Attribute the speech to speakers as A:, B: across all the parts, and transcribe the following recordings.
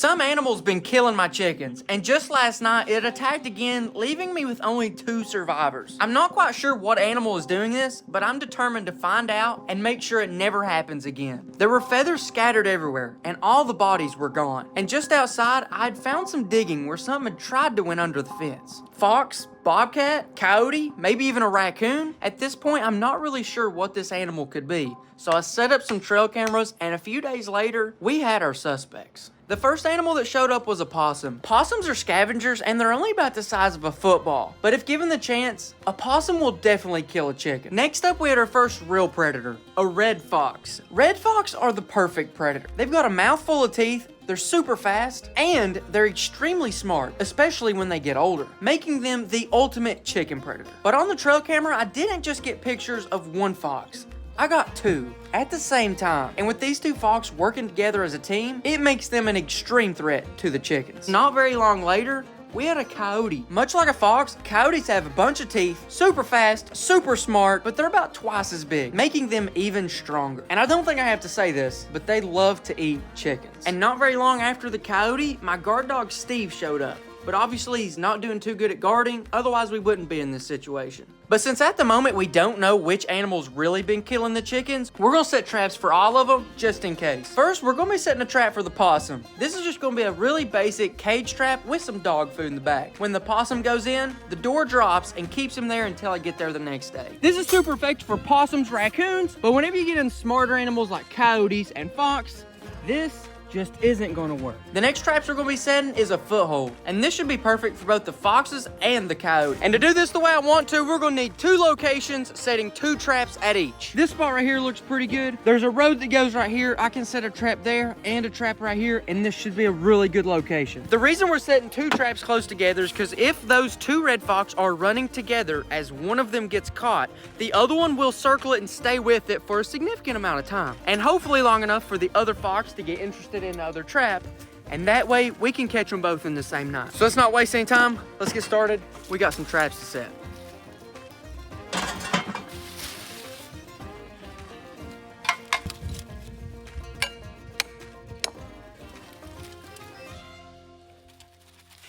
A: Some animal's been killing my chickens, and just last night it attacked again, leaving me with only 2 survivors. I'm not quite sure what animal is doing this, but I'm determined to find out and make sure it never happens again. There were feathers scattered everywhere, and all the bodies were gone. And just outside, I'd found some digging where something had tried to went under the fence. Fox, bobcat, coyote, maybe even a raccoon. At this point, I'm not really sure what this animal could be, so I set up some trail cameras, and a few days later, we had our suspects. The first animal that showed up was a possum. Possums are scavengers, and they're only about the size of a football. But if given the chance, a possum will definitely kill a chicken. Next up, we had our first real predator, a red fox. Red fox are the perfect predator. They've got a mouthful of teeth, they're super fast, and they're extremely smart, especially when they get older, making them the ultimate chicken predator. But on the trail camera, I didn't just get pictures of one fox. I got 2 at the same time. And with these 2 fox working together as a team, it makes them an extreme threat to the chickens. Not very long later, we had a coyote. Much like a fox, coyotes have a bunch of teeth, super fast, super smart, but they're about twice as big, making them even stronger. And I don't think I have to say this, but they love to eat chickens. And not very long after the coyote, my guard dog Steve showed up. But obviously he's not doing too good at guarding, otherwise we wouldn't be in this situation. But since at the moment we don't know which animal's really been killing the chickens, we're gonna set traps for all of them, just in case. First, we're gonna be setting a trap for the possum. This is just gonna be a really basic cage trap with some dog food in the back. When the possum goes in, the door drops and keeps him there until I get there the next day. This is super effective for possums, raccoons, but whenever you get in smarter animals like coyotes and fox, this just isn't gonna work. The next traps we're gonna be setting is a foothold, and this should be perfect for both the foxes and the coyote. And to do this the way I want to, we're gonna need 2 locations, setting 2 traps at each. This spot right here looks pretty good. There's a road that goes right here. I can set a trap there and a trap right here, and this should be a really good location. The reason we're setting 2 traps close together is because if those 2 red fox are running together as one of them gets caught, the other one will circle it and stay with it for a significant amount of time, and hopefully long enough for the other fox to get interested in the other trap, and that way we can catch them both in the same night. So let's not waste any time. Let's get started. We got some traps to set.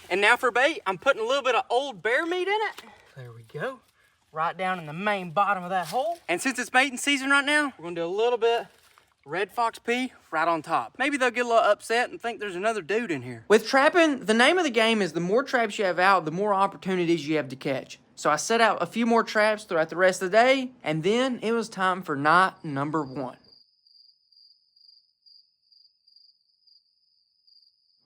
A: And now for bait, I'm putting a little bit of old bear meat in it. There we go. Right down in the main bottom of that hole. And since it's baiting season right now, we're gonna do a little bit red fox pea right on top. Maybe they'll get a little upset and think there's another dude in here. With trapping, the name of the game is the more traps you have out, the more opportunities you have to catch. So I set out a few more traps throughout the rest of the day, and then it was time for night number 1.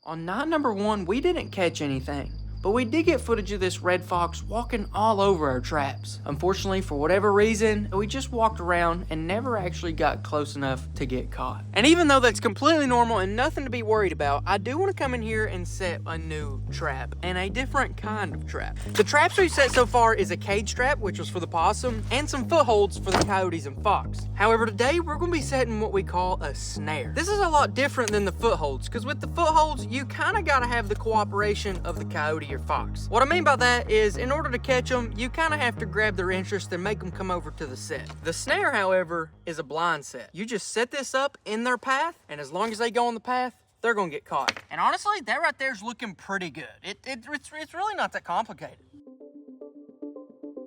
A: On night number 1, we didn't catch anything, but we did get footage of this red fox walking all over our traps. Unfortunately, for whatever reason, we just walked around and never actually got close enough to get caught. And even though that's completely normal and nothing to be worried about, I do want to come in here and set a new trap, and a different kind of trap. The traps we've set so far is a cage trap, which was for the possum, and some footholds for the coyotes and fox. However, today we're going to be setting what we call a snare. This is a lot different than the footholds, because with the footholds, you kind of got to have the cooperation of the coyote or fox. What I mean by that is, in order to catch them, you kind of have to grab their interest and make them come over to the set. The snare, however, is a blind set. You just set this up in their path, and as long as they go on the path, they're gonna get caught. And honestly, that right there is looking pretty good. It's really not that complicated.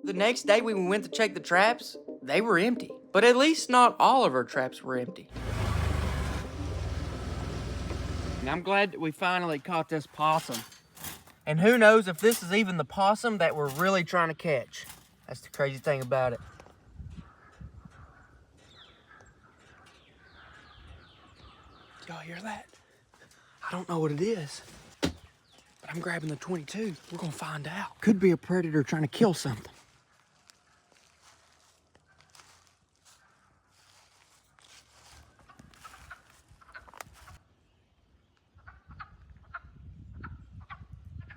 A: The next day when we went to check the traps, they were empty. But at least not all of our traps were empty. And I'm glad that we finally caught this possum. And who knows if this is even the possum that we're really trying to catch. That's the crazy thing about it. Y'all hear that? I don't know what it is, but I'm grabbing the 22. We're gonna find out. Could be a predator trying to kill something.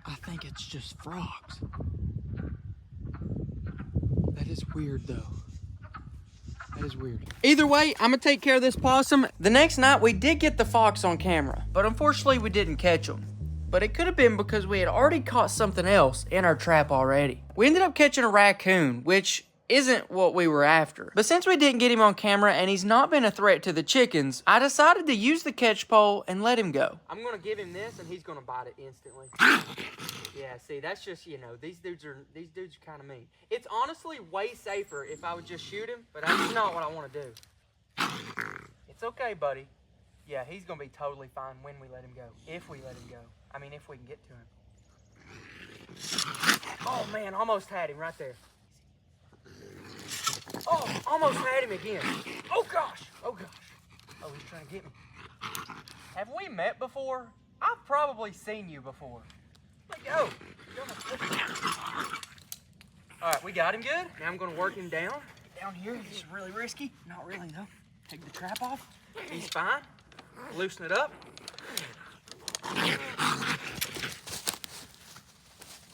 A: I think it's just frogs. That is weird though. That is weird. Either way, I'm gonna take care of this possum. The next night, we did get the fox on camera, but unfortunately we didn't catch him. But it could have been because we had already caught something else in our trap already. We ended up catching a raccoon, which isn't what we were after. But since we didn't get him on camera and he's not been a threat to the chickens, I decided to use the catch pole and let him go. I'm gonna give him this and he's gonna bite it instantly. Yeah, see, that's just, you know, these dudes are kind of mean. It's honestly way safer if I would just shoot him, but that's not what I want to do. It's okay, buddy. Yeah, he's gonna be totally fine when we let him go. If we let him go. I mean, if we can get to him. Oh man, almost had him right there. Oh, almost had him again. Oh gosh, oh gosh. Oh, he's trying to get me. Have we met before? I've probably seen you before. Let go. All right, we got him good. Now I'm gonna work him down. Down here, this is really risky. Not really though. Take the trap off. He's fine. Loosen it up.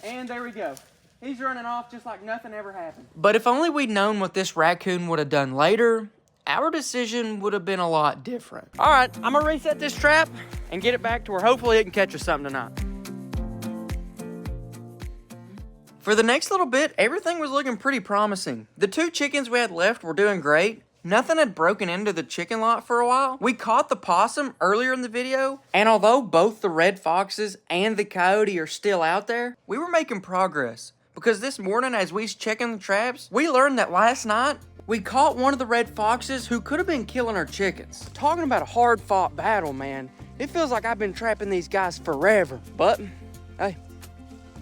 A: And there we go. He's running off just like nothing ever happened. But if only we'd known what this raccoon would have done later, our decision would have been a lot different. All right, I'm gonna reset this trap and get it back to where hopefully it can catch us something tonight. For the next little bit, everything was looking pretty promising. The 2 chickens we had left were doing great. Nothing had broken into the chicken lot for a while. We caught the possum earlier in the video, and although both the red foxes and the coyote are still out there, we were making progress. Because this morning, as we was checking the traps, we learned that last night, we caught one of the red foxes who could have been killing our chickens. Talking about a hard-fought battle, man. It feels like I've been trapping these guys forever. But, hey,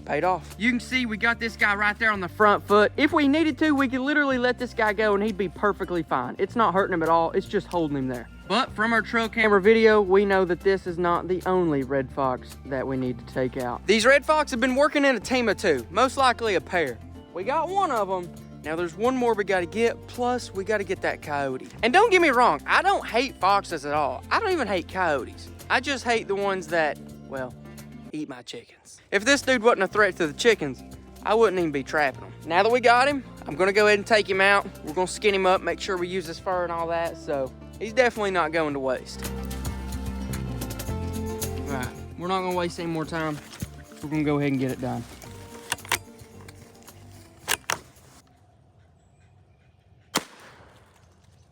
A: paid off. You can see we got this guy right there on the front foot. If we needed to, we could literally let this guy go and he'd be perfectly fine. It's not hurting him at all. It's just holding him there. But from our trail camera video, we know that this is not the only red fox that we need to take out. These red fox have been working in a team of 2, most likely a pair. We got one of them. Now there's one more we gotta get, plus we gotta get that coyote. And don't get me wrong, I don't hate foxes at all. I don't even hate coyotes. I just hate the ones that, well, eat my chickens. If this dude wasn't a threat to the chickens, I wouldn't even be trapping them. Now that we got him, I'm gonna go ahead and take him out. We're gonna skin him up, make sure we use his fur and all that, so he's definitely not going to waste. All right, we're not gonna waste any more time. We're gonna go ahead and get it done.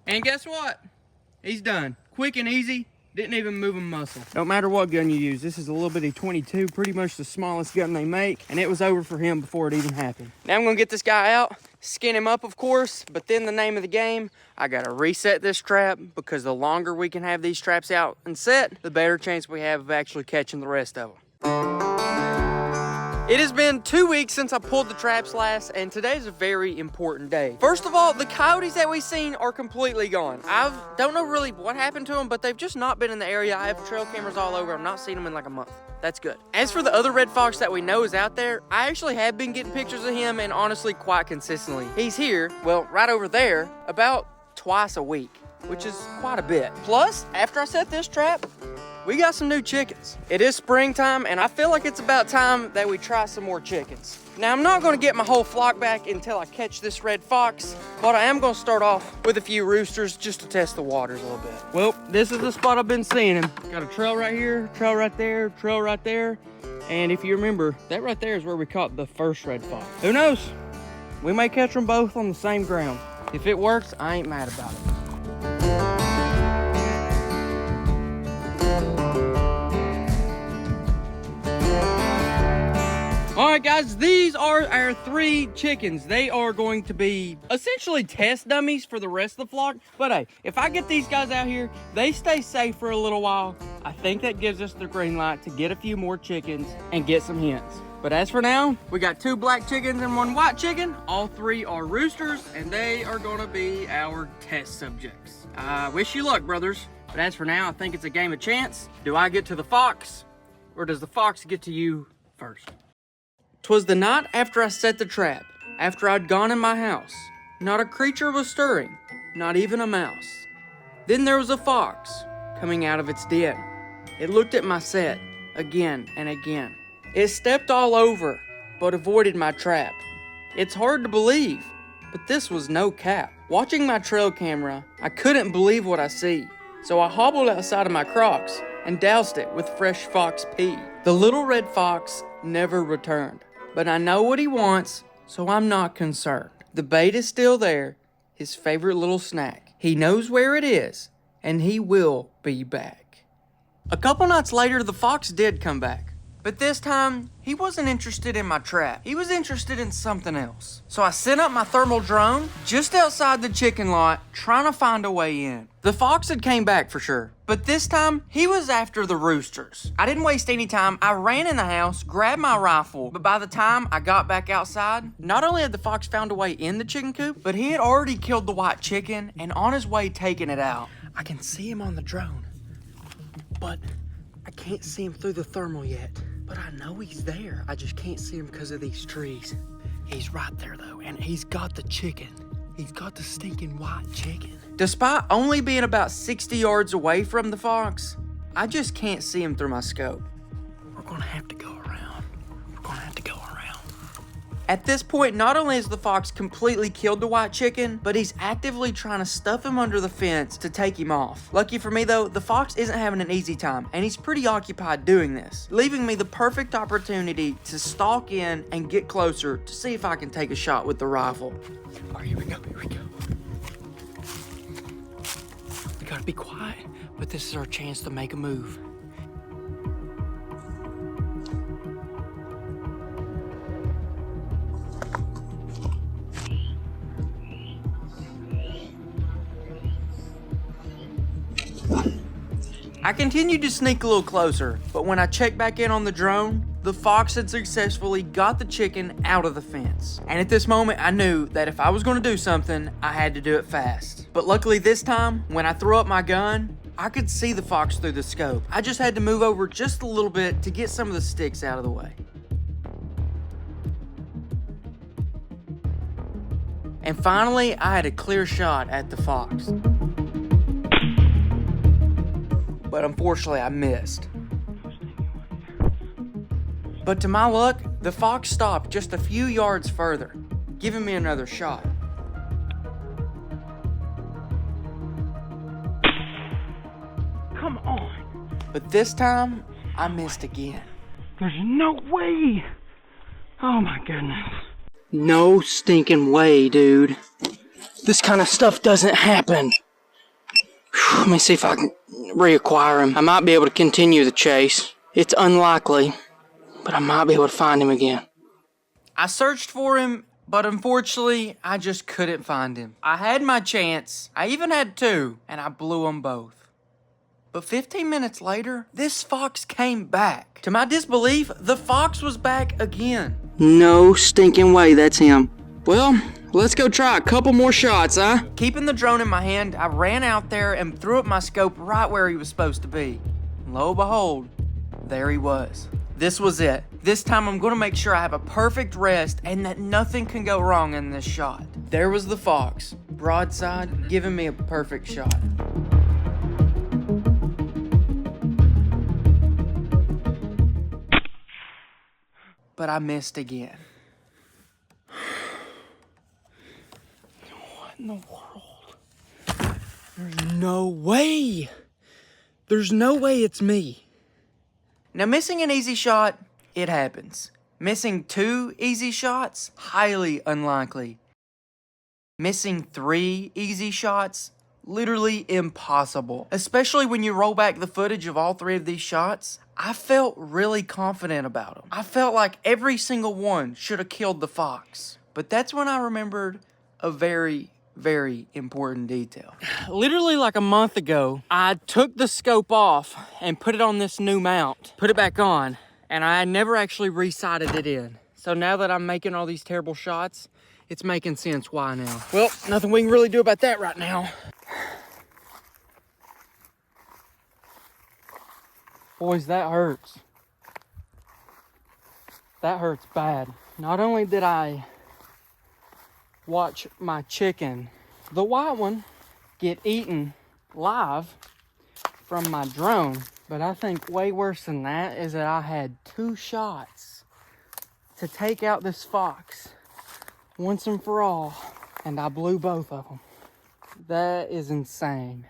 A: And guess what? He's done. Quick and easy. Didn't even move a muscle. Don't matter what gun you use. This is a little bitty 22, pretty much the smallest gun they make, and it was over for him before it even happened. Now I'm gonna get this guy out, skin him up, of course, but then the name of the game, I gotta reset this trap, because the longer we can have these traps out and set, the better chance we have of actually catching the rest of them. It has been 2 weeks since I pulled the traps last, and today's a very important day. First of all, the coyotes that we've seen are completely gone. I don't know really what happened to them, but they've just not been in the area. I have trail cameras all over. I've not seen them in like a month. That's good. As for the other red fox that we know is out there, I actually have been getting pictures of him, and honestly quite consistently. He's here, well, right over there, about twice a week, which is quite a bit. Plus, after I set this trap, we got some new chickens. It is springtime, and I feel like it's about time that we try some more chickens. Now, I'm not gonna get my whole flock back until I catch this red fox, but I am gonna start off with a few roosters just to test the waters a little bit. Well, this is the spot I've been seeing him. Got a trail right here, trail right there, trail right there. And if you remember, that right there is where we caught the first red fox. Who knows? We may catch them both on the same ground. If it works, I ain't mad about it. All right, guys, these are our 3 chickens. They are going to be essentially test dummies for the rest of the flock. But hey, if I get these guys out here, they stay safe for a little while. I think that gives us the green light to get a few more chickens and get some hens. But as for now, we got 2 black chickens and 1 white chicken. All 3 are roosters, and they are gonna be our test subjects. I wish you luck, brothers. But as for now, I think it's a game of chance. Do I get to the fox, or does the fox get to you first? 'Twas the night after I set the trap, after I'd gone in my house. Not a creature was stirring, not even a mouse. Then there was a fox coming out of its den. It looked at my set again and again. It stepped all over, but avoided my trap. It's hard to believe, but this was no cap. Watching my trail camera, I couldn't believe what I see. So I hobbled outside of my Crocs and doused it with fresh fox pee. The little red fox never returned. But I know what he wants, so I'm not concerned. The bait is still there, his favorite little snack. He knows where it is, and he will be back. A couple nights later, the fox did come back. But this time, he wasn't interested in my trap. He was interested in something else. So I sent up my thermal drone just outside the chicken lot, trying to find a way in. The fox had came back for sure, but this time, he was after the roosters. I didn't waste any time. I ran in the house, grabbed my rifle, but by the time I got back outside, not only had the fox found a way in the chicken coop, but he had already killed the white chicken and on his way taking it out. I can see him on the drone, but I can't see him through the thermal yet. But I know he's there. I just can't see him because of these trees. He's right there though, and he's got the chicken. He's got the stinking white chicken. Despite only being about 60 yards away from the fox, I just can't see him through my scope. We're gonna have to go around. We're gonna have to go around. At this point, not only has the fox completely killed the white chicken, but he's actively trying to stuff him under the fence to take him off. Lucky for me though, the fox isn't having an easy time, and he's pretty occupied doing this, leaving me the perfect opportunity to stalk in and get closer to see if I can take a shot with the rifle. All right, here we go, here we go. We gotta be quiet, but this is our chance to make a move. I continued to sneak a little closer, but when I checked back in on the drone, the fox had successfully got the chicken out of the fence. And at this moment, I knew that if I was going to do something, I had to do it fast. But luckily this time, when I threw up my gun, I could see the fox through the scope. I just had to move over just a little bit to get some of the sticks out of the way. And finally, I had a clear shot at the fox. But unfortunately, I missed. But to my luck, the fox stopped just a few yards further, giving me another shot. Come on. But this time, I missed again.
B: There's no way. Oh my goodness.
A: No stinking way, dude. This kind of stuff doesn't happen. Let me see if I can reacquire him. I might be able to continue the chase. It's unlikely, but I might be able to find him again. I searched for him, but unfortunately, I just couldn't find him. I had my chance. I even had two, and I blew them both. But 15 minutes later, this fox came back. To my disbelief, the fox was back again. No stinking way that's him. Well, let's go try a couple more shots, huh? Keeping the drone in my hand, I ran out there and threw up my scope right where he was supposed to be. Lo and behold, there he was. This was it. This time I'm gonna make sure I have a perfect rest and that nothing can go wrong in this shot. There was the fox, broadside, giving me a perfect shot. But I missed again. What in the world? There's no way. There's no way it's me. Now, missing an easy shot, it happens. Missing 2 easy shots, highly unlikely. Missing 3 easy shots, literally impossible. Especially when you roll back the footage of all 3 of these shots, I felt really confident about them. I felt like every single one should have killed the fox. But that's when I remembered a very, very important detail. Literally like a month ago, I took the scope off and put it on this new mount, put it back on, and I never actually re-sighted it in. So now that I'm making all these terrible shots, it's making sense why now. Well, nothing we can really do about that right now. Boys, that hurts. That hurts bad. Not only did I watch my chicken, the white one, get eaten live from my drone, but I think way worse than that is that I had 2 shots to take out this fox once and for all, and I blew both of them. That is insane.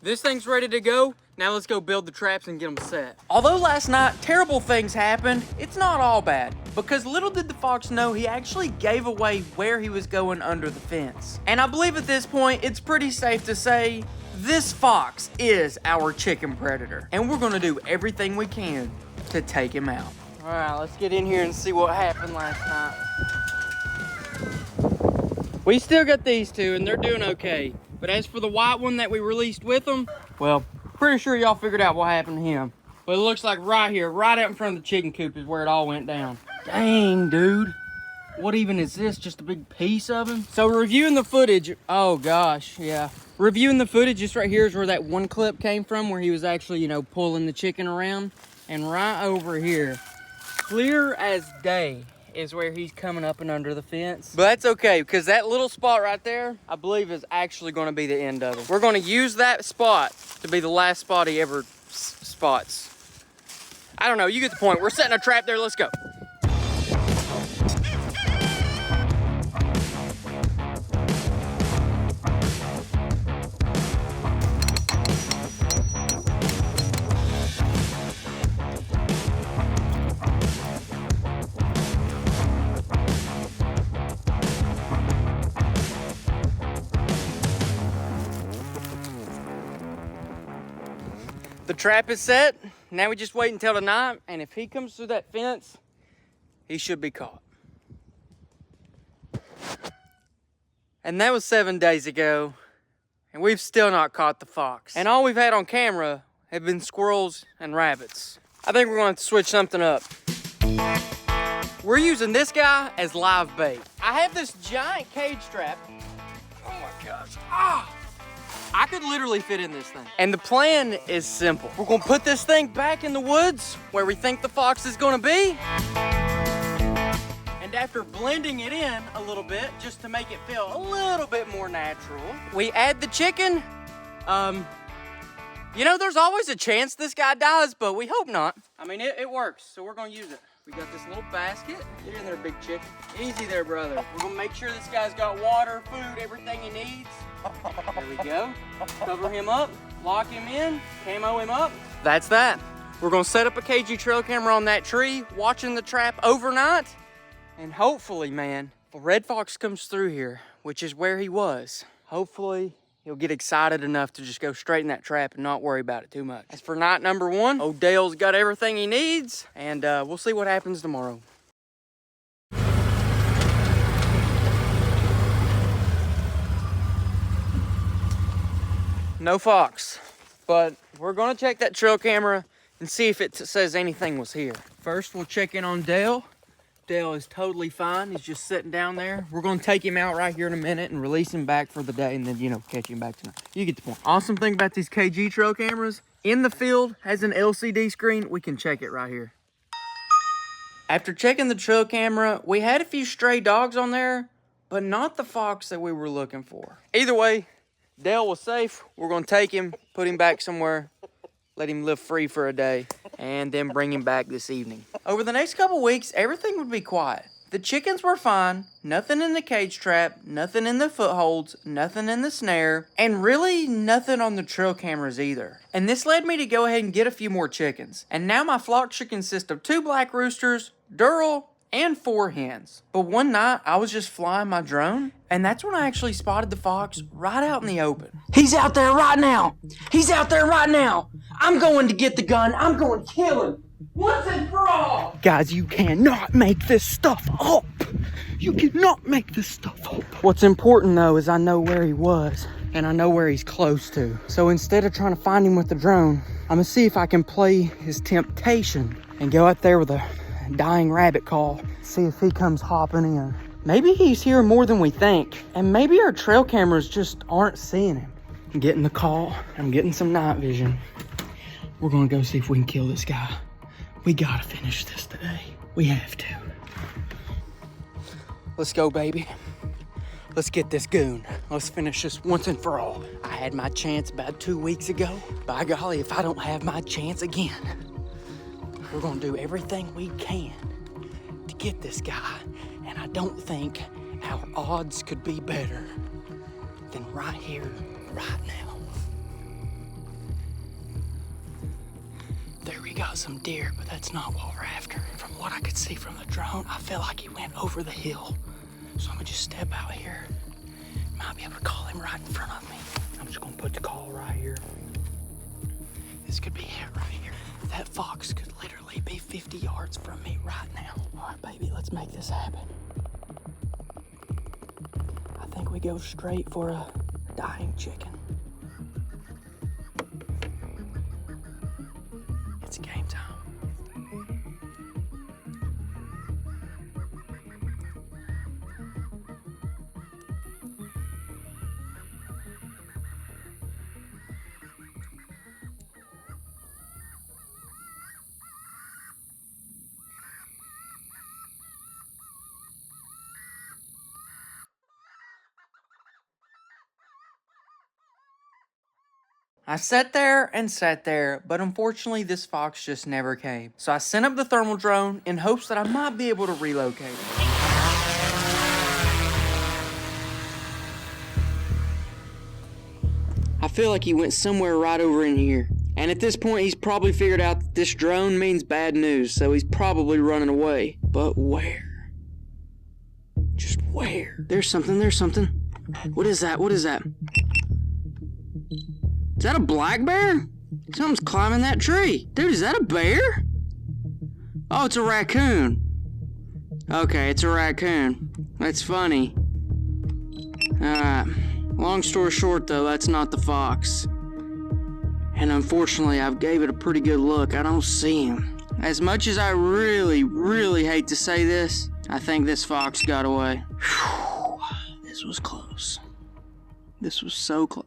A: This thing's ready to go. Now let's go build the traps and get them set. Although last night terrible things happened, it's not all bad. Because little did the fox know he actually gave away where he was going under the fence. And I believe at this point, it's pretty safe to say this fox is our chicken predator. And we're gonna do everything we can to take him out. All right, let's get in here and see what happened last night. We still got these two and they're doing okay. But as for the white one that we released with them, well, pretty sure y'all figured out what happened to him. But it looks like right here, right out in front of the chicken coop is where it all went down. Dang, dude. What even is this? Just a big piece of him? So reviewing the footage, oh gosh, yeah. Reviewing the footage, just right here is where that one clip came from, where he was actually, you know, pulling the chicken around. And right over here, clear as day, is where he's coming up and under the fence. But that's okay, because that little spot right there, I believe is actually gonna be the end of it. We're gonna use that spot to be the last spot he ever spots. I don't know, you get the point. We're setting a trap there, let's go. The trap is set. Now we just wait until tonight, and if he comes through that fence, he should be caught. And that was 7 days ago, and we've still not caught the fox. And all we've had on camera have been squirrels and rabbits. I think we're going to switch something up. We're using this guy as live bait. I have this giant cage trap. Oh my gosh. Ah! I could literally fit in this thing. And the plan is simple. We're gonna put this thing back in the woods where we think the fox is gonna be. And after blending it in a little bit, just to make it feel a little bit more natural, we add the chicken. You know, there's always a chance this guy dies, but we hope not. I mean, it works, so we're gonna use it. We got this little basket. Get in there, big chicken. Easy there, brother. We're gonna make sure this guy's got water, food, everything he needs. There we go. Cover him up, lock him in, camo him up. That's that. We're gonna set up a KG trail camera on that tree, watching the trap overnight. And hopefully, man, if a red fox comes through here, which is where he was, hopefully he'll get excited enough to just go straight in that trap and not worry about it too much. As for night number one, old Dale's got everything he needs, and we'll see what happens tomorrow. No fox, but we're gonna check that trail camera and see if it says anything was here. First, we'll check in on Dale. Dale is totally fine. He's just sitting down there. We're gonna take him out right here in a minute and release him back for the day, and then, you know, catch him back tonight. You get the point. Awesome thing about these KG trail cameras, in the field, has an LCD screen. We can check it right here. After checking the trail camera, we had a few stray dogs on there, but not the fox that we were looking for. Either way, Dale was safe. We're gonna take him, put him back somewhere, let him live free for a day, and then bring him back this evening. Over the next couple weeks, everything would be quiet. The chickens were fine, nothing in the cage trap, nothing in the footholds, nothing in the snare, and really nothing on the trail cameras either. And this led me to go ahead and get a few more chickens. And now my flock should consist of 2 black roosters, Durrell, and 4 hens. But one night, I was just flying my drone, and that's when I actually spotted the fox right out in the open. He's out there right now! He's out there right now! I'm going to get the gun. I'm going to kill him. Once and for all! Guys, you cannot make this stuff up. You cannot make this stuff up. What's important, though, is I know where he was, and I know where he's close to. So instead of trying to find him with the drone, I'm going to see if I can play his temptation and go out there with a dying rabbit call, see if he comes hopping in. Maybe he's here more than we think, and maybe our trail cameras just aren't seeing him. I'm getting the call. I'm getting some night vision. We're gonna go see if we can kill this guy. We gotta finish this today. We have to. Let's go, baby. Let's get this goon. Let's finish this once and for all. I had my chance about 2 weeks ago. By golly, if I don't have my chance again, we're gonna do everything we can to get this guy. And I don't think our odds could be better than right here, right now.
C: got some deer, but that's not what we're after. From what I could see from the drone, I feel like he went over the hill. So I'm gonna just step out here. Might be able to call him right in front of me. I'm just gonna put the call right here. This could be it right here. That fox could literally be 50 yards from me right now. All right, baby, let's make this happen. I think we go straight for a dying chicken. It's game time.
A: I sat there and sat there, but unfortunately this fox just never came. So I sent up the thermal drone in hopes that I might be able to relocate it. I feel like he went somewhere right over in here. And at this point, he's probably figured out that this drone means bad news, so he's probably running away. But where? Just where? There's something, there's something. What is that? What is that? Is that a black bear? Something's climbing that tree. Dude, is that a bear? Oh, it's a raccoon. Okay, it's a raccoon. That's funny. Long story short though, that's not the fox. And unfortunately, I've gave it a pretty good look. I don't see him. As much as I really, really hate to say this, I think this fox got away. Whew, this was close. This was so close.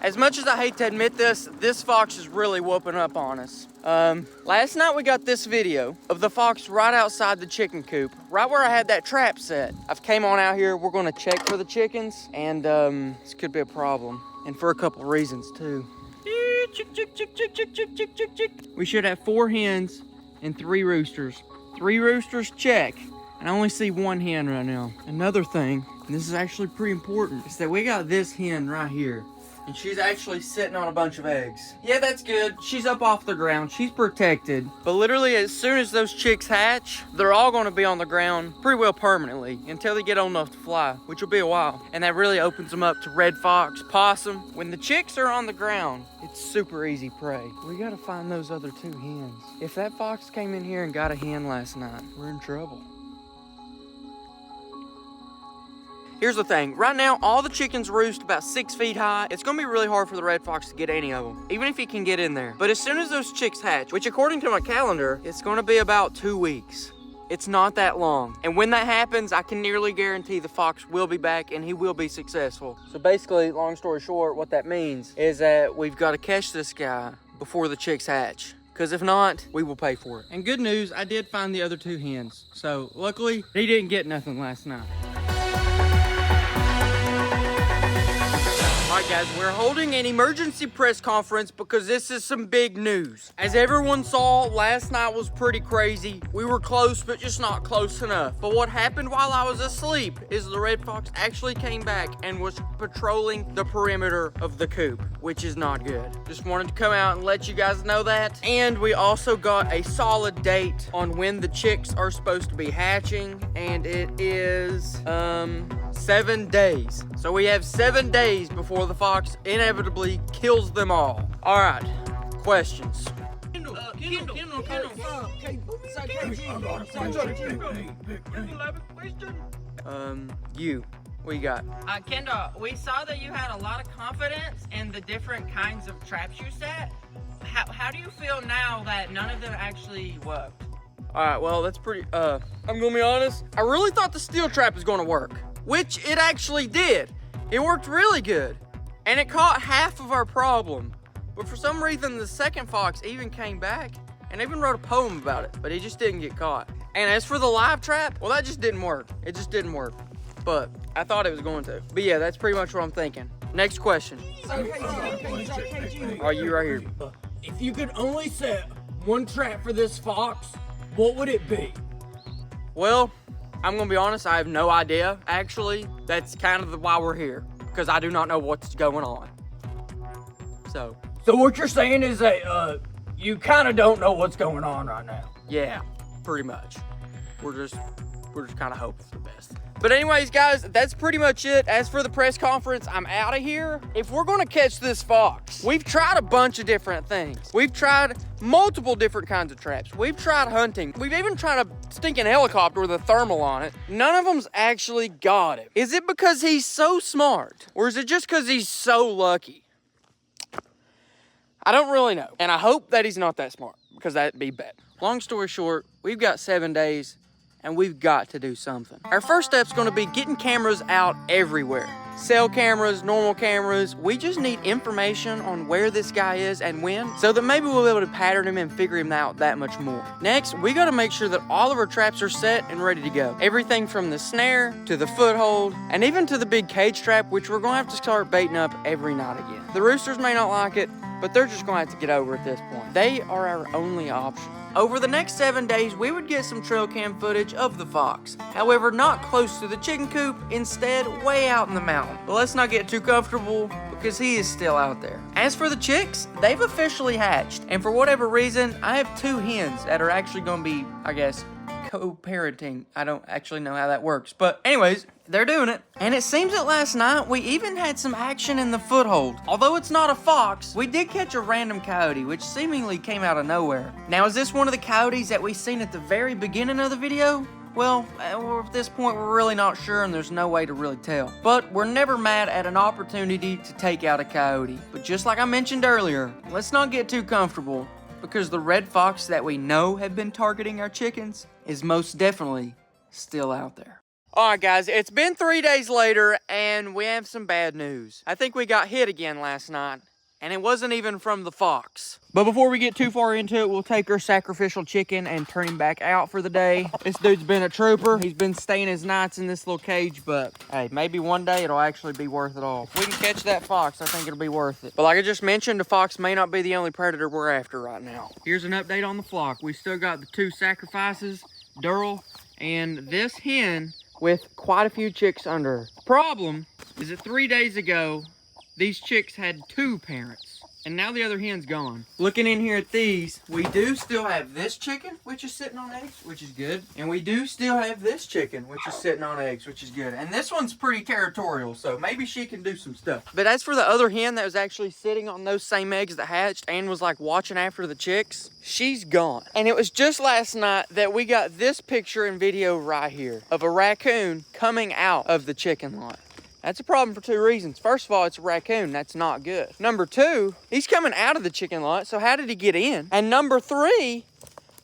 A: As much as I hate to admit this, this fox is really whooping up on us. Last night we got this video of the fox right outside the chicken coop, right where I had that trap set. I've came on out here, we're gonna check for the chickens, and this could be a problem. And for a couple reasons too. Chick, chick, chick, chick, chick, chick, chick, chick, chick. We should have 4 hens and 3 roosters. 3 roosters, check. And I only see 1 hen right now. Another thing, and this is actually pretty important, is that we got this hen right here. And she's actually sitting on a bunch of eggs. Yeah, that's good. She's up off the ground. She's protected. But literally, as soon as those chicks hatch, they're all going to be on the ground pretty well permanently until they get old enough to fly, which will be a while. And that really opens them up to red fox, possum. When the chicks are on the ground, it's super easy prey. We got to find those other 2 hens. If that fox came in here and got a hen last night, we're in trouble. Here's the thing, right now, all the chickens roost about 6 feet high. It's gonna be really hard for the red fox to get any of them, even if he can get in there. But as soon as those chicks hatch, which according to my calendar, it's gonna be about 2 weeks. It's not that long. And when that happens, I can nearly guarantee the fox will be back and he will be successful. So basically, long story short, what that means is that we've gotta catch this guy before the chicks hatch. Because if not, we will pay for it. And good news, I did find the other 2 hens. So luckily, he didn't get nothing last night. Alright guys, we're holding an emergency press conference because this is some big news. As everyone saw, last night was pretty crazy. We were close, but just not close enough. But what happened while I was asleep is the red fox actually came back and was patrolling the perimeter of the coop, which is not good. Just wanted to come out and let you guys know that. And we also got a solid date on when the chicks are supposed to be hatching, and it is 7 days. So we have 7 days before the fox inevitably kills them all. All right, questions.
C: Kendall.
A: You, what you got?
D: Kendall, we saw that you had a lot of confidence in the different kinds of traps you set. How do you feel now that none of them actually worked?
A: All right, well, that's pretty, I'm gonna be honest. I really thought the steel trap was gonna work, which it actually did. It worked really good, and it caught half of our problem. But for some reason, the second fox even came back and even wrote a poem about it, but he just didn't get caught. And as for the live trap, well, that just didn't work. It just didn't work, but I thought it was going to. But yeah, that's pretty much what I'm thinking. Next question. Are you right here?
E: If you could only set one trap for this fox, what would it be?
A: Well, I'm gonna be honest, I have no idea. Actually, that's kind of why we're here, because I do not know what's going on. So
E: what you're saying is that you kind of don't know what's going on right now.
A: Yeah, pretty much. We're just kind of hoping for the best. But anyways, guys, that's pretty much it. As for the press conference, I'm out of here. If we're gonna catch this fox, we've tried a bunch of different things. We've tried multiple different kinds of traps. We've tried hunting. We've even tried a stinking helicopter with a thermal on it. None of them's actually got him. Is it because he's so smart? Or is it just because he's so lucky? I don't really know. And I hope that he's not that smart, because that'd be bad. Long story short, we've got 7 days and we've got to do something. Our first step's gonna be getting cameras out everywhere. Cell cameras, normal cameras. We just need information on where this guy is and when, so that maybe we'll be able to pattern him and figure him out that much more. Next, we gotta make sure that all of our traps are set and ready to go. Everything from the snare to the foothold and even to the big cage trap, which we're gonna have to start baiting up every night again. The roosters may not like it, but they're just gonna have to get over at this point. They are our only option. Over the next 7 days, we would get some trail cam footage of the fox. However, not close to the chicken coop, instead way out in the mountain. But let's not get too comfortable because he is still out there. As for the chicks, they've officially hatched. And for whatever reason, I have 2 hens that are actually gonna be, I guess, co-parenting. I don't actually know how that works. But anyways, they're doing it. And it seems that last night, we even had some action in the foothold. Although it's not a fox, we did catch a random coyote, which seemingly came out of nowhere. Now, is this one of the coyotes that we seen at the very beginning of the video? Well, at this point, we're really not sure and there's no way to really tell. But we're never mad at an opportunity to take out a coyote. But just like I mentioned earlier, let's not get too comfortable, because the red fox that we know have been targeting our chickens is most definitely still out there. Alright guys, it's been 3 days later and we have some bad news. I think we got hit again last night, and it wasn't even from the fox. But before we get too far into it, we'll take our sacrificial chicken and turn him back out for the day. This dude's been a trooper. He's been staying his nights in this little cage, but hey, maybe one day it'll actually be worth it all. If we can catch that fox, I think it'll be worth it. But like I just mentioned, the fox may not be the only predator we're after right now. Here's an update on the flock. We still got the 2 sacrifices, Durrell, and this hen with quite a few chicks under her. Problem is that 3 days ago, these chicks had 2 parents, and now the other hen's gone. Looking in here at these, we do still have this chicken, which is sitting on eggs, which is good. And we do still have this chicken, which is sitting on eggs, which is good. And this one's pretty territorial, so maybe she can do some stuff. But as for the other hen that was actually sitting on those same eggs that hatched and was like watching after the chicks, she's gone. And it was just last night that we got this picture and video right here of a raccoon coming out of the chicken lot. That's a problem for 2 reasons. First of all, it's a raccoon. That's not good. Number 2, he's coming out of the chicken lot, so how did he get in? And number 3,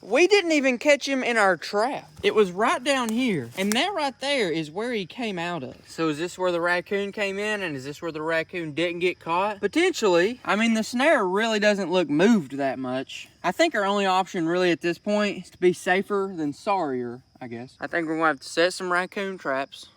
A: we didn't even catch him in our trap. It was right down here, and that right there is where he came out of. So is this where the raccoon came in, and is this where the raccoon didn't get caught? Potentially. I mean, the snare really doesn't look moved that much. I think our only option really at this point is to be safer than sorrier, I guess. I think we're gonna have to set some raccoon traps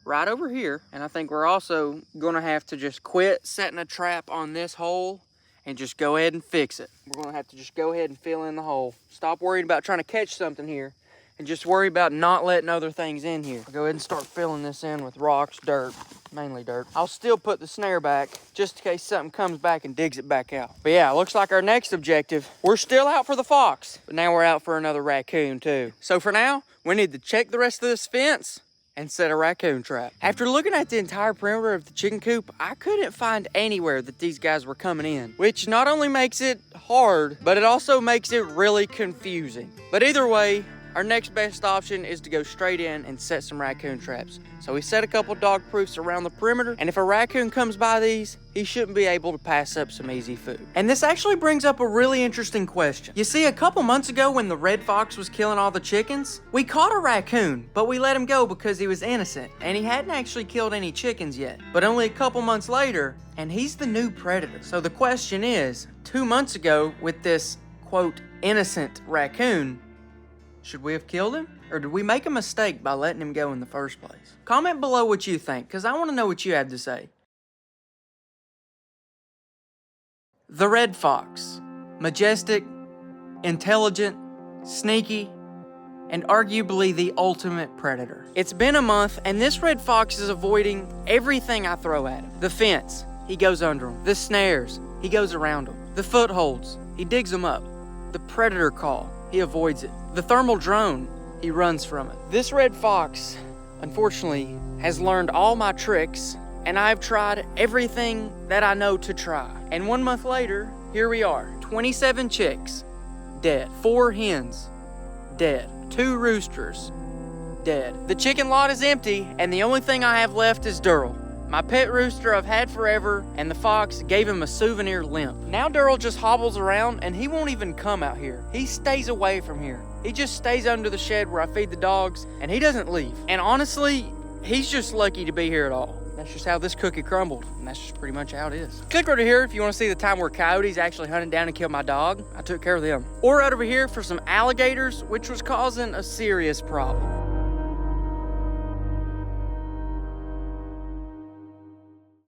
A: right over here. And I think we're also gonna have to just quit setting a trap on this hole and just go ahead and fix it. We're gonna have to just go ahead and fill in the hole. Stop worrying about trying to catch something here and just worry about not letting other things in here. I'll go ahead and start filling this in with rocks, dirt, mainly dirt. I'll still put the snare back just in case something comes back and digs it back out. But yeah, looks like our next objective, we're still out for the fox, but now we're out for another raccoon too. So for now, we need to check the rest of this fence and set a raccoon trap. After looking at the entire perimeter of the chicken coop, I couldn't find anywhere that these guys were coming in, which not only makes it hard, but it also makes it really confusing. But either way, our next best option is to go straight in and set some raccoon traps. So we set a couple dog proofs around the perimeter, and if a raccoon comes by these, he shouldn't be able to pass up some easy food. And this actually brings up a really interesting question. You see, a couple months ago when the red fox was killing all the chickens, we caught a raccoon, but we let him go because he was innocent, and he hadn't actually killed any chickens yet. But only a couple months later, and he's the new predator. So the question is, 2 months ago with this, quote, innocent raccoon, should we have killed him? Or did we make a mistake by letting him go in the first place? Comment below what you think, because I want to know what you have to say. The red fox. Majestic, intelligent, sneaky, and arguably the ultimate predator. It's been a month, and this red fox is avoiding everything I throw at him. The fence, he goes under them. The snares, he goes around them. The footholds, he digs them up. The predator call, he avoids it. The thermal drone, he runs from it. This red fox, unfortunately, has learned all my tricks, and I've tried everything that I know to try. And 1 month later, here we are. 27 chicks, dead. 4 hens, dead. 2 roosters, dead. The chicken lot is empty, and the only thing I have left is Durrell, my pet rooster I've had forever, and the fox gave him a souvenir limp. Now Durrell just hobbles around, and he won't even come out here. He stays away from here. He just stays under the shed where I feed the dogs, and he doesn't leave. And honestly, he's just lucky to be here at all. That's just how this cookie crumbled, and that's just pretty much how it is. Click right over here if you want to see the time where coyotes actually hunted down and killed my dog. I took care of them. Or right over here for some alligators, which was causing a serious problem.